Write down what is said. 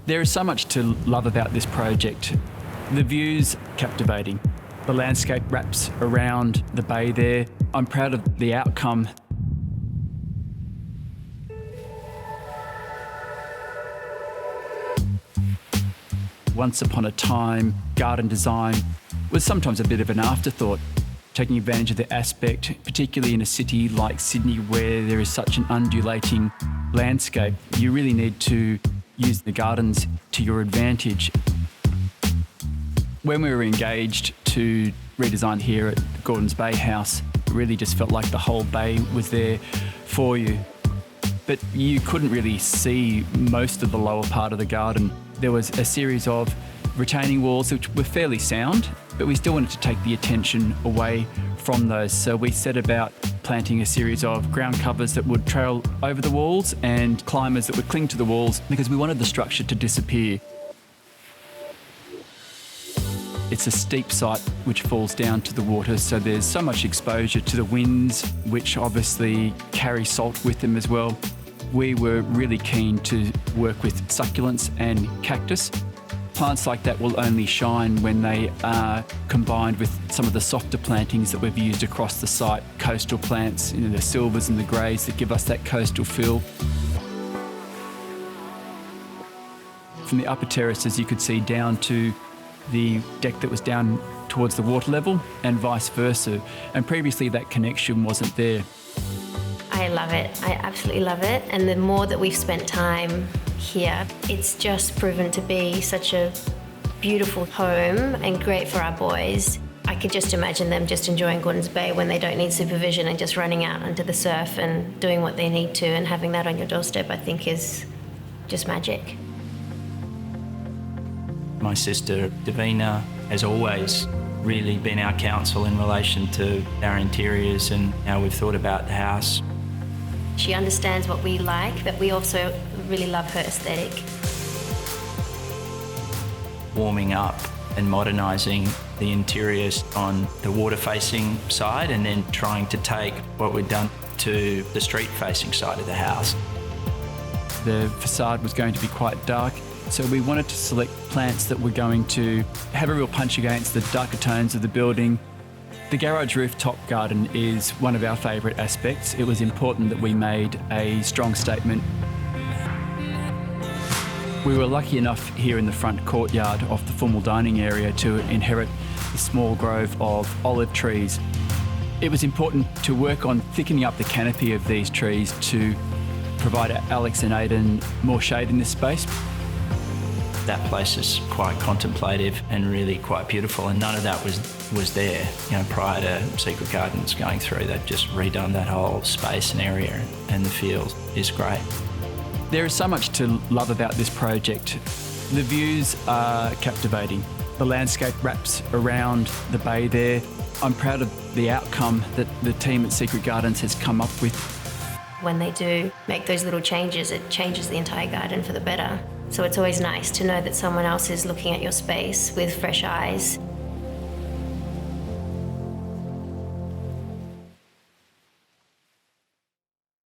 There is so much to love about this project. The view's captivating. The landscape wraps around the bay there. I'm proud of the outcome. Once upon a time, garden design was sometimes a bit of an afterthought, taking advantage of the aspect, particularly in a city like Sydney where there is such an undulating landscape. You really need to use the gardens to your advantage. When we were engaged to redesign here at Gordon's Bay House, it really just felt like the whole bay was there for you. But you couldn't really see most of the lower part of the garden. There was a series of retaining walls which were fairly sound, but we still wanted to take the attention away from those. So we set about planting a series of ground covers that would trail over the walls and climbers that would cling to the walls because we wanted the structure to disappear. It's a steep site which falls down to the water, so there's so much exposure to the winds, which obviously carry salt with them as well. We were really keen to work with succulents and cactus. Plants like that will only shine when they are combined with some of the softer plantings that we've used across the site. Coastal plants, the silvers and the greys that give us that coastal feel. From the upper terraces you could see down to the deck that was down towards the water level and vice versa. And previously that connection wasn't there. I love it. I absolutely love it. And the more that we've spent time here, it's just proven to be such a beautiful home and great for our boys. I could just imagine them just enjoying Gordon's Bay when they don't need supervision and just running out onto the surf and doing what they need to, and having that on your doorstep, I think, is just magic. My sister Davina has always really been our counsel in relation to our interiors and how we've thought about the house. She understands what we like, but we also really love her aesthetic. Warming up and modernising the interiors on the water-facing side and then trying to take what we've done to the street-facing side of the house. The facade was going to be quite dark, so we wanted to select plants that were going to have a real punch against the darker tones of the building. The garage rooftop garden is one of our favourite aspects. It was important that we made a strong statement. We were lucky enough here in the front courtyard of the formal dining area to inherit a small grove of olive trees. It was important to work on thickening up the canopy of these trees to provide Alex and Aidan more shade in this space. That place is quite contemplative and really quite beautiful, and none of that was there, prior to Secret Gardens going through. They've just redone that whole space and area, and the feel is great. There is so much to love about this project. The views are captivating. The landscape wraps around the bay there. I'm proud of the outcome that the team at Secret Gardens has come up with. When they do make those little changes, it changes the entire garden for the better. So it's always nice to know that someone else is looking at your space with fresh eyes.